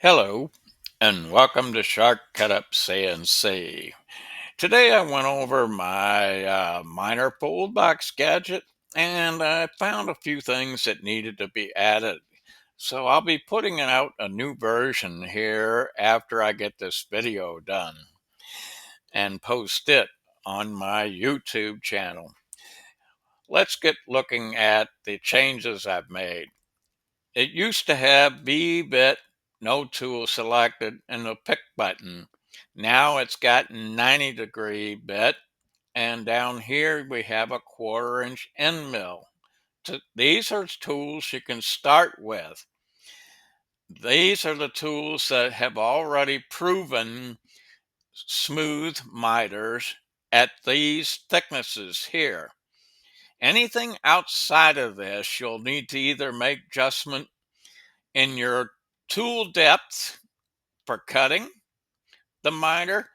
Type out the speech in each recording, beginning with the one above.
Hello, and welcome to Shortcut Up CNC. Today I went over my miner pulled box gadget and I found a few things that needed to be added. So I'll be putting out a new version here after I get this video done and post it on my YouTube channel. Let's get looking at the changes I've made. It used to have B bit, no tool selected, and the pick button. Now it's got 90-degree bit, and down here we have a 1/4 inch end mill. These are tools you can start with. These are the tools that have already proven smooth miters at these thicknesses here. Anything outside of this, you'll need to either make adjustment in your tool depth for cutting the miter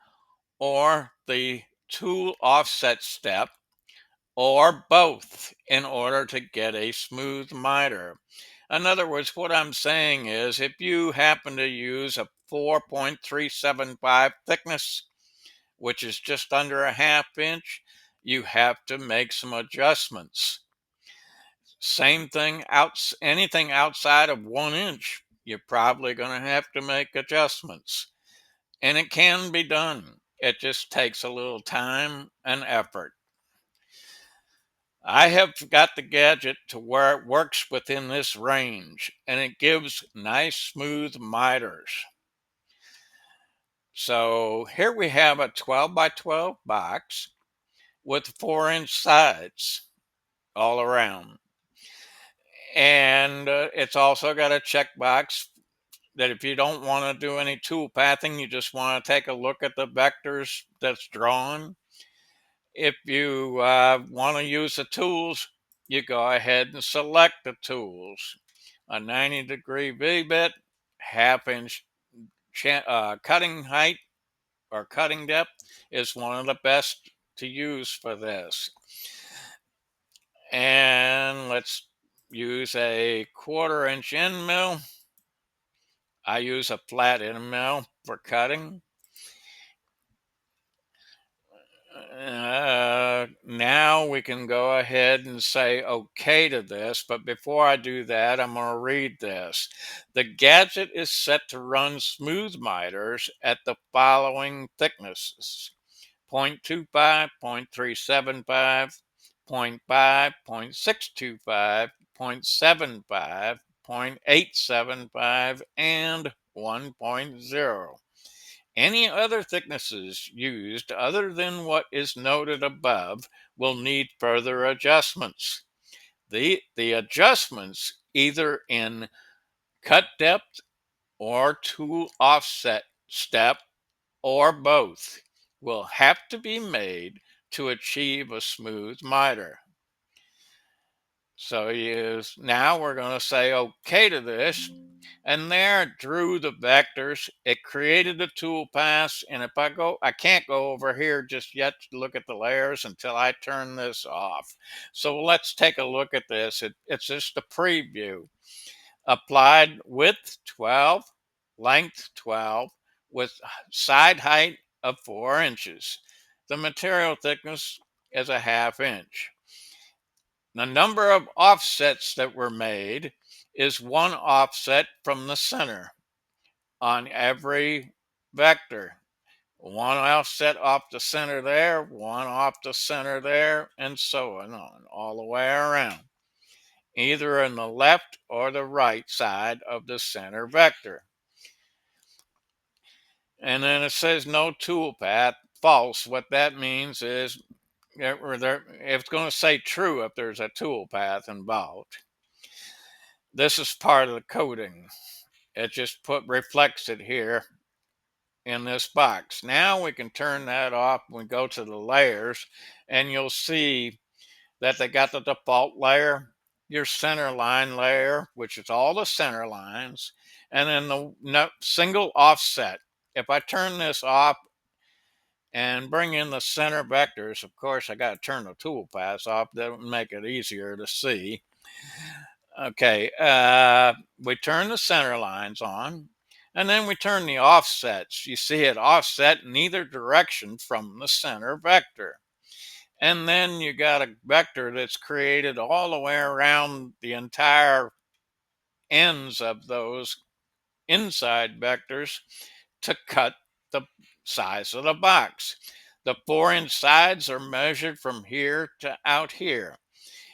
or the tool offset step or both in order to get a smooth miter. In other words, what I'm saying is if you happen to use a 4.375 thickness, which is just under a 1/2 inch, you have to make some adjustments. Same thing, anything outside of 1 inch, you're probably going to have to make adjustments. And it can be done. It just takes a little time and effort. I have got the gadget to where it works within this range and it gives nice smooth miters. So here we have a 12 by 12 box with 4-inch sides all around. And it's also got a checkbox that if you don't want to do any tool pathing, you just want to take a look at the vectors that's drawn. If you want to use the tools, you go ahead and select the tools. A 90-degree V-bit, 1/2 inch cutting height or cutting depth is one of the best to use for this. And let's use a 1/4 inch end mill. I use a flat end mill for cutting. Now we can go ahead and say okay to this, but before I do that, I'm going to read this. The gadget is set to run smooth miters at the following thicknesses: 0.25, 0.375, 0.5, 0.625, 0.75, 0.875, and 1.0. Any other thicknesses used other than what is noted above will need further adjustments. The adjustments, either in cut depth or tool offset step or both, will have to be made to achieve a smooth miter. So now we're going to say okay to this. And there it drew the vectors. It created the tool paths. And if I can't go over here just yet to look at the layers until I turn this off. So let's take a look at this. It's just a preview. Applied width 12, length 12, with side height of 4 inches. The material thickness is a 1/2 inch. The number of offsets that were made is one offset from the center on every vector. One offset off the center there, one off the center there, and so on, all the way around, either in the left or the right side of the center vector. And then it says no tool path, false. What that means is it's going to say true if there's a tool path involved. This is part of the coding. It just reflects it here in this box. Now we can turn that off. We go to the layers and you'll see that they got the default layer, your center line layer, which is all the center lines, and then the single offset. If I turn this off and bring in the center vectors, of course I got to turn the tool paths off. That would make it easier to see. Okay, we turn the center lines on, And then we turn the offsets. You see it offset in either direction from the center vector. And then you got a vector that's created all the way around the entire ends of those inside vectors to cut the size of the box. The 4-inch sides are measured from here to out here.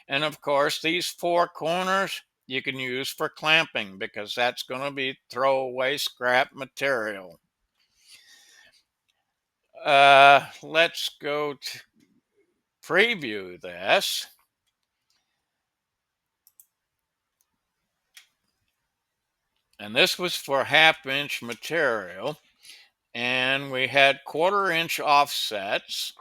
And of course, these 4 corners you can use for clamping because that's going to be throwaway scrap material. Let's go to preview this. And this was for 1/2 inch material. And we had 1/4 inch offsets.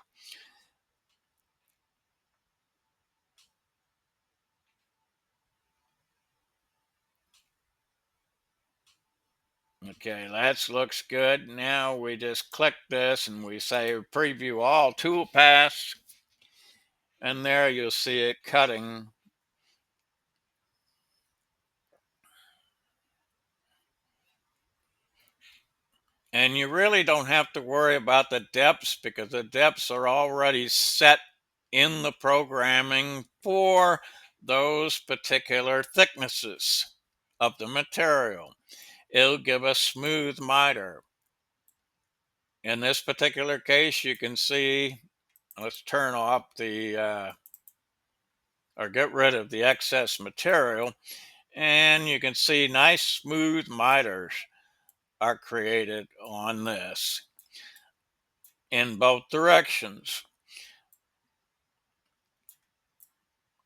Okay, that looks good. Now we just click this and we say preview all tool paths. And there you'll see it cutting. And you really don't have to worry about the depths because the depths are already set in the programming for those particular thicknesses of the material. It'll give a smooth miter. In this particular case, you can see, let's turn off or get rid of the excess material, and you can see nice smooth miters are created on this in both directions.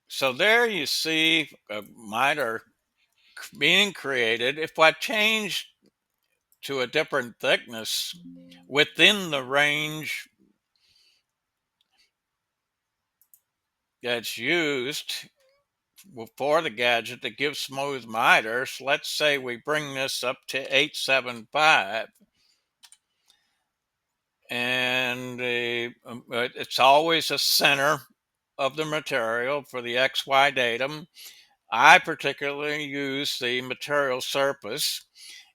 So there you see a miter being created. If I change to a different thickness within the range that's used for the gadget to give smooth miters, let's say we bring this up to 875, and it's always a center of the material for the XY datum. I particularly use the material surface.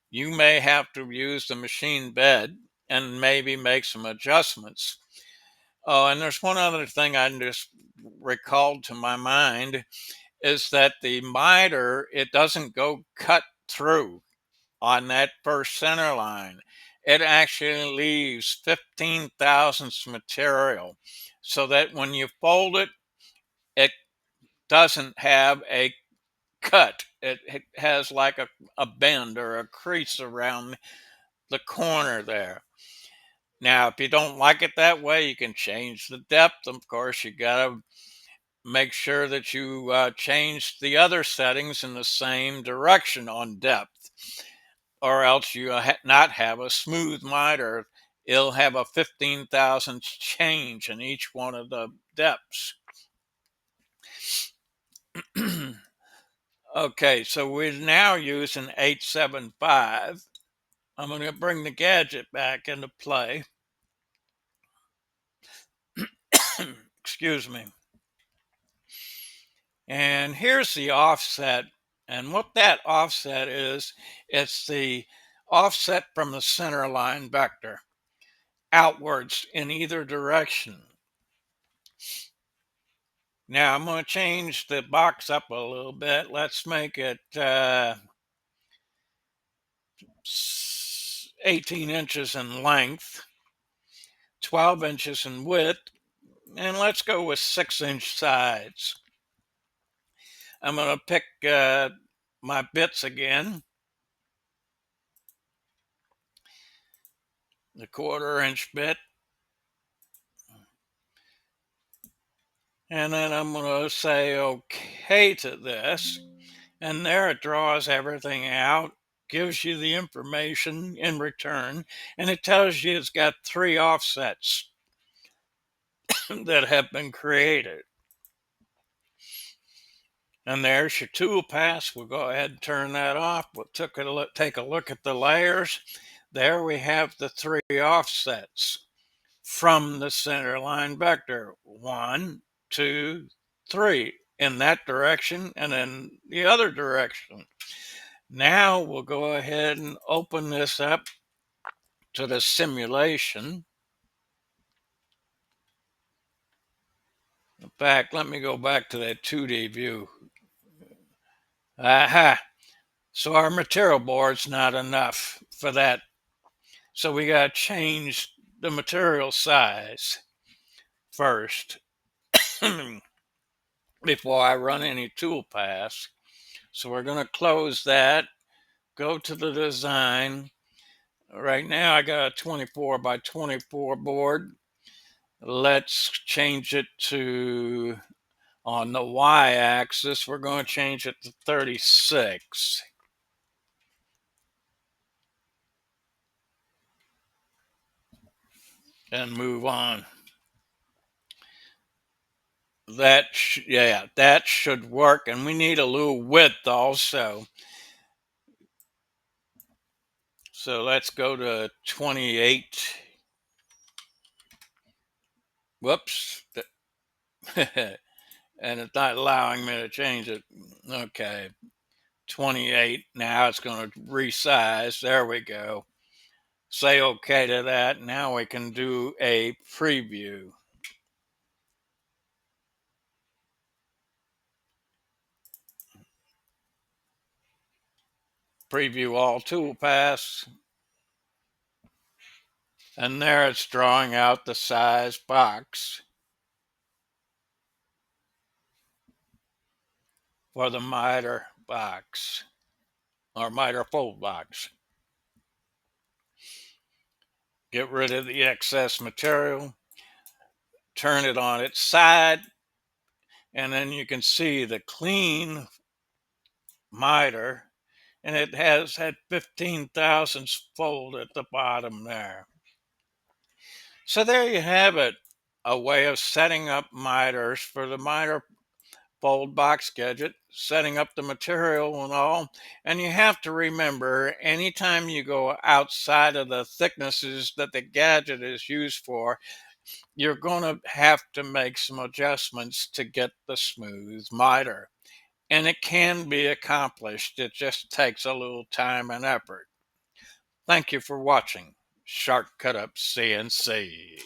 You may have to use the machine bed and maybe make some adjustments. Oh, and there's one other thing I just recalled to my mind is that the miter, it doesn't go cut through on that first center line. It actually leaves 15 thousandths material so that when you fold it, it doesn't have a cut. It has like a bend or a crease around the corner there. Now, if you don't like it that way, you can change the depth. Of course, you got to make sure that you change the other settings in the same direction on depth, or else you not have a smooth miter. It'll have a 15 thousandths change in each one of the depths. Okay, so we're now using 875. I'm going to bring the gadget back into play. Excuse me. And here's the offset. And what that offset is, it's the offset from the center line vector outwards in either direction. Now I'm going to change the box up a little bit. Let's make it 18 inches in length, 12 inches in width, and let's go with 6-inch sides. I'm going to pick my bits again. The 1/4 inch bit. And then I'm going to say okay to this. And there it draws everything out, gives you the information in return, and it tells you it's got 3 offsets that have been created. And there's your tool pass. We'll go ahead and turn that off. We'll take a look at the layers. There we have the 3 offsets from the center line vector. 1, 2, 3 in that direction and in the other direction. Now we'll go ahead and open this up to the simulation. In fact, let me go back to that 2D view. Aha! So our material board's not enough for that. So we got to change the material size first before I run any tool paths. So we're going to close that, go to the design. Right now I got a 24 by 24 board. Let's change it to, on the y-axis, we're going to change it to 36. And move on. Yeah, that should work. And we need a little width also. So let's go to 28. Whoops. And it's not allowing me to change it. Okay. 28. Now it's going to resize. There we go. Say okay to that. Now we can do a preview. Preview all toolpaths. And there it's drawing out the size box for the miter box or miter fold box. Get rid of the excess material, turn it on its side, and then you can see the clean miter, and it has had 15 thousandths fold at the bottom there. So there you have it, a way of setting up miters for the miter fold box gadget, setting up the material and all. And you have to remember, anytime you go outside of the thicknesses that the gadget is used for, you're going to have to make some adjustments to get the smooth miter. And it can be accomplished. It just takes a little time and effort. Thank you for watching Shark Cut Up CNC.